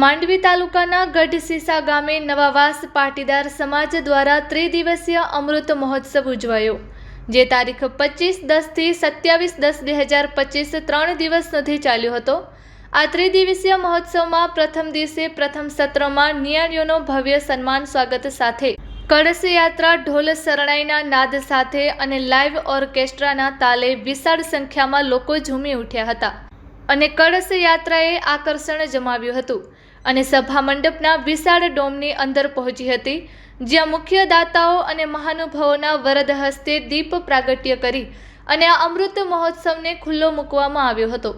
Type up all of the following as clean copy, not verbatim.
માંડવી તાલુકાના ગઢસીસા ગામે નવાવાસ પાટીદાર સમાજ દ્વારા ત્રિદિવસીય અમૃત મહોત્સવ ઉજવાયો, જે તારીખ 25-10 થી 27-10-2025 3 દિવસ સુધી ચાલ્યો હતો। આ ત્રિદિવસીય મહોત્સવમાં પ્રથમ દિવસે પ્રથમ સત્રમાં નિયાણીઓનો ભવ્ય સન્માન સ્વાગત સાથે કળશ યાત્રા ઢોલ શરણાઈના નાદ સાથે અને લાઈવ ઓર્કેસ્ટ્રાના તાલે વિશાળ સંખ્યામાં લોકો ઝૂમી ઉઠ્યા હતા અને કળશ યાત્રાએ આકર્ષણ જમાવ્યું હતું અને સભા મંડપના વિશાળ ડોમની અંદર પહોંચી હતી, જ્યાં મુખ્ય દાતાઓ અને મહાનુભાવોના વરદ હસ્તે દીપ પ્રાગટ્ય કરી અને આ અમૃત મહોત્સવને ખુલ્લો મૂકવામાં આવ્યો હતો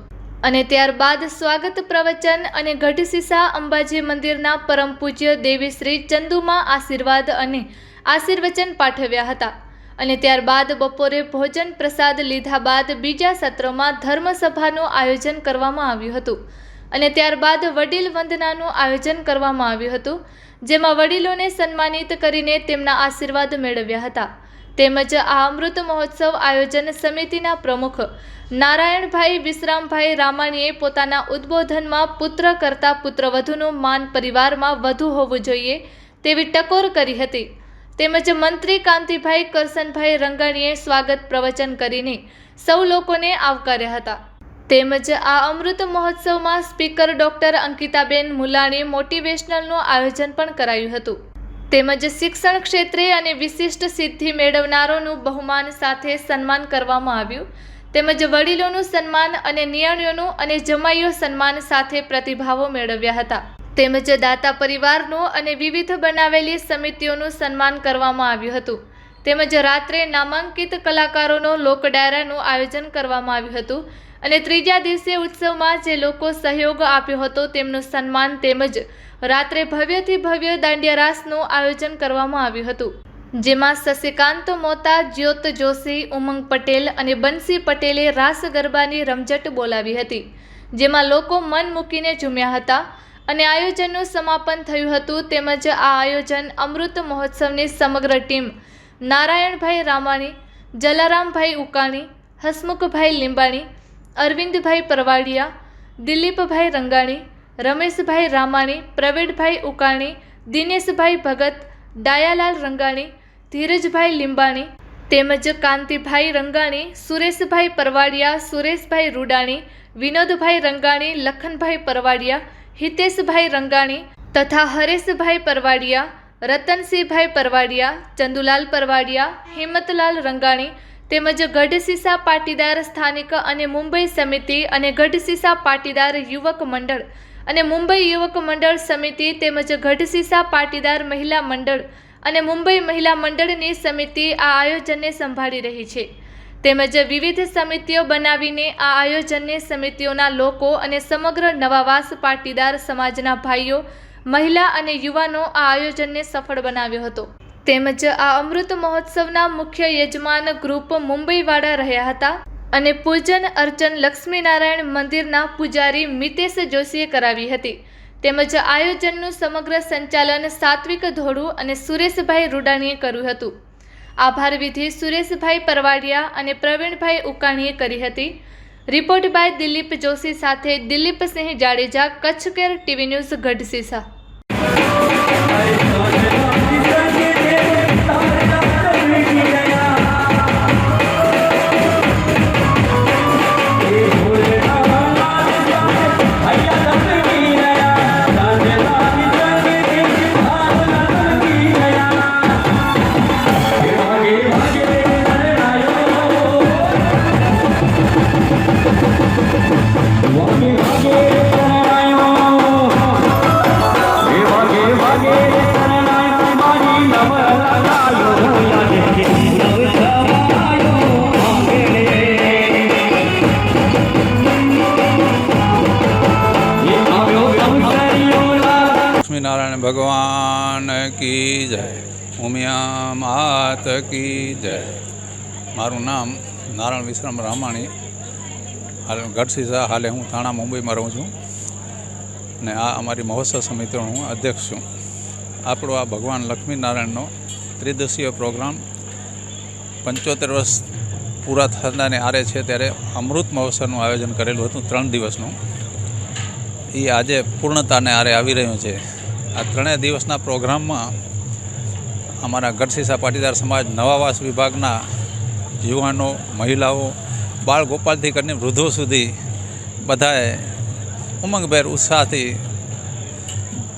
અને ત્યારબાદ સ્વાગત પ્રવચન અને ગઢસીસા અંબાજી મંદિરના પરમ પૂજ્ય દેવી શ્રી ચંદુમાં આશીર્વાદ અને આશીર્વચન પાઠવ્યા હતા અને ત્યારબાદ બપોરે ભોજન પ્રસાદ લીધા બાદ બીજા સત્રમાં ધર્મસભાનું આયોજન કરવામાં આવ્યું હતું અને ત્યારબાદ વડીલ વંદનાનું આયોજન કરવામાં આવ્યું હતું, જેમાં વડીલોને સન્માનિત કરીને તેમના આશીર્વાદ મેળવ્યા હતા। તેમજ આ અમૃત મહોત્સવ આયોજન સમિતિના પ્રમુખ નારાયણભાઈ વિશ્રામભાઈ રામાણીએ પોતાના ઉદ્બોધનમાં પુત્ર કરતાં પુત્રવધુનું માન પરિવારમાં વધુ હોવું જોઈએ તેવી ટકોર કરી હતી। તેમજ મંત્રી કાંતિભાઈ કરસનભાઈ રંગાણીએ સ્વાગત પ્રવચન કરીને સૌ લોકોને આવકાર્યા હતા। તેમજ આ અમૃત મહોત્સવમાં સ્પીકર ડોક્ટર અંકિતાબેન મુલાણી મોટિવેશનલનું આયોજન પણ કરાયું હતું। તેમજ શિક્ષણ ક્ષેત્રે અને વિશિષ્ટ સિદ્ધિ મેળવનારોનું બહુમાન સાથે સન્માન કરવામાં આવ્યું। તેમજ વડીલોનું સન્માન અને નિયાણીઓનું અને જમાઈઓ સન્માન સાથે પ્રતિભાવો મેળવ્યા હતા। તેમજ દાતા પરિવારનું અને વિવિધ બનાવેલી સમિતિઓનું સન્માન કરવામાં આવ્યું હતું। તેમજ રાત્રે નામાંકિત કલાકારોનો લોક ડાયરાનું આયોજન કરવામાં આવ્યું હતું અને ત્રીજા દિવસે ઉત્સવમાં જે લોકો સહયોગ આપ્યો હતો તેમનું સન્માન તેમજ રાત્રે ભવ્યથી ભવ્ય દાંડિયા રાસનું આયોજન કરવામાં આવ્યું હતું, જેમાં શશિકાંત મોતા, જ્યોત જોશી, ઉમંગ પટેલ અને બંસી પટેલે રાસ ગરબાની રમઝટ બોલાવી હતી, જેમાં લોકો મન મૂકીને ઝૂમ્યા હતા અને આયોજનનું સમાપન થયું હતું। તેમજ આ આયોજન અમૃત મહોત્સવની સમગ્ર ટીમ નારાયણભાઈ રામાણી, જલારામભાઈ ઉકાણી, હસમુખભાઈ લીંબાણી, અરવિંદભાઈ પરવાડિયા, દિલીપભાઈ રંગાણી, રમેશભાઈ રામાણી, પ્રવીણભાઈ ઉકાણી, દિનેશભાઈ ભગત, ડાયાલાલ રંગાણી, ધીરજભાઈ લીંબાણી તેમજ કાંતિભાઈ રંગાણી, સુરેશભાઈ પરવાડિયા, સુરેશભાઈ રૂડાણી, વિનોદભાઈ રંગાણી, લખનભાઈ પરવાડિયા, હિતેશભાઈ રંગાણી તથા હરેશભાઈ પરવાડિયા, રતનસિંહભાઈ પરવાડિયા, ચંદુલાલ પરવાડિયા, હિંમતલાલ રંગાણી તેમજ ગઢસીસા પાટીદાર સ્થાનિક અને મુંબઈ સમિતિ અને ગઢસીસા પાટીદાર યુવક મંડળ અને મુંબઈ યુવક મંડળ સમિતિ તેમજ ગઢસીસા પાટીદાર મહિલા મંડળ અને મુંબઈ મહિલા મંડળની સમિતિ આ આયોજનને સંભાળી રહી છે। તેમજ વિવિધ સમિતિઓ બનાવીને આ આયોજનને સમિતિઓના લોકો અને સમગ્ર નવાવાસ પાટીદાર સમાજના ભાઈઓ, મહિલા અને યુવાનો આ આયોજનને સફળ બનાવ્યો હતો। તેમજ આ અમૃત મહોત્સવના મુખ્ય યજમાન ગ્રુપ મુંબઈવાળા રહ્યા હતા અને પૂજન અર્ચન લક્ષ્મીનારાયણ મંદિરના પૂજારી મિતેશ જોશીએ કરાવી હતી। તેમજ આયોજનનું સમગ્ર સંચાલન સાત્વિક ધોળુ અને સુરેશભાઈ રૂડાણીએ કર્યું હતું। આભાર વિધિ સુરેશભાઈ પરવાડિયા અને પ્રવીણભાઈ ઉકાણીએ કરી હતી। રિપોર્ટ બાય દિલીપ જોશી સાથે Dilipsinh Jadeja, Kutch care TV news, Gadhsisa. Narayan भगवान की जय, उमिया मात की जय। मारू नाम नारायण विश्राम रामाणी, हाल गढ़सीसा, हाले हूँ थाना मुंबई में रहूँ छूँ ने आ अमारी महोत्सव समिति हूँ अध्यक्ष छूँ। आपणो आ भगवान लक्ष्मीनारायणनो त्रिदिवसीय प्रोग्राम 75 वर्ष पूरा થતાને આરે છે ત્યારે અમૃત મહોત્સવનું આયોજન કરેલું હતું 3 દિવસનું। એ આજે પૂર્ણતાને આરે આવી રહ્યું છે. આ ત્રણેય દિવસના પ્રોગ્રામમાં અમારા ગઢસીસા પાટીદાર સમાજ નવાવાસ વિભાગના યુવાનો, મહિલાઓ, બાળ ગોપાલથી કરીને વૃદ્ધો સુધી બધાએ ઉમંગભેર ઉત્સાહથી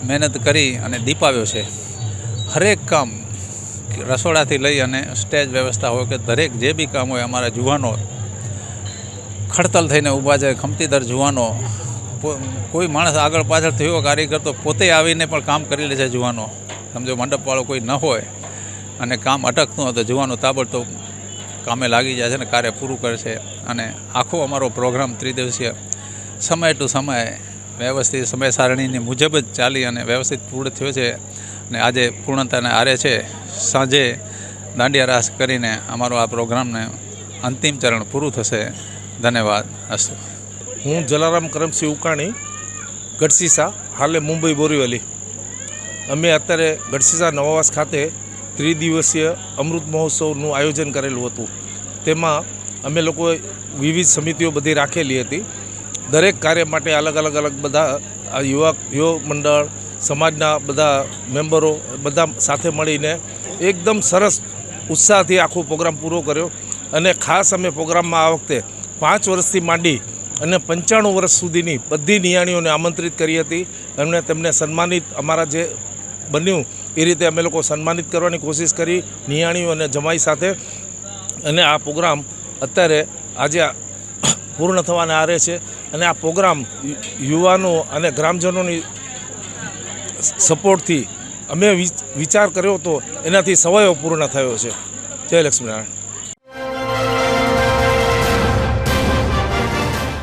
મહેનત કરી અને દીપાવ્યો છે. હરેક કામ રસોડાથી લઈ અને સ્ટેજ વ્યવસ્થા હોય કે દરેક જે બી કામ હોય, અમારા યુવાનો ખડતલ થઈને ઊભા છે. ખમતીદાર યુવાનો, કોઈ માણસ આગળ પાછળ થયો કારીગર તો પોતે આવીને પણ કામ કરી લે છે. યુવાનો સમજો મંડપવાળો કોઈ ન હોય અને કામ અટકતું હોય તો યુવાનો તાબડતોબ કામે લાગી જાય છે અને કાર્ય પૂરું કરે છે. અને આખો અમારો પ્રોગ્રામ ત્રિદિવસીય સમય ટુ સમય વ્યવસ્થિત સમય સારણીની મુજબ જ ચાલી અને વ્યવસ્થિત પૂર્ણ થયો છે. અને આજે પૂર્ણતાને આરે છે. સાંજે દાંડિયા રાસ કરીને અમારો આ પ્રોગ્રામને અંતિમ ચરણ પૂરું થશે. ધન્યવાદ. અસ્તુ. હું જલારામ કરમસિંહ ઉકાણી, ગઢસીસા, હાલે મુંબઈ બોરીવલી. અમે અત્યારે ગઢસીસા નવાવાસ ખાતે ત્રિદિવસીય અમૃત મહોત્સવનું આયોજન કરેલું હતું. તેમાં અમે લોકોએ વિવિધ સમિતિઓ બધી રાખેલી હતી. દરેક કાર્ય માટે અલગ અલગ બધા યુવા મંડળ, સમાજના બધા મેમ્બરો બધા સાથે મળીને એકદમ સરસ ઉત્સાહથી આખો પ્રોગ્રામ પૂરો કર્યો. અને ખાસ અમે પ્રોગ્રામમાં આ વખતે 5 વર્ષથી માંડી અને 95 વર્ષ સુધીની બધી નિયાણીઓને આમંત્રિત કરી હતી. એમને તેમને સન્માનિત, અમારા જે બન્યું એ રીતે અમે લોકો સન્માનિત કરવાની કોશિશ કરી નિયાણીઓ અને જમાઈ સાથે. અને આ પ્રોગ્રામ અત્યારે આજે પૂર્ણ થવાને આરે છે. અને આ પ્રોગ્રામ યુવાનો અને ગ્રામજનોની સપોર્ટથી અમે વિચાર કર્યો હતો, એનાથી સવાયો પૂર્ણ થયો છે. જય લક્ષ્મીનારાયણ.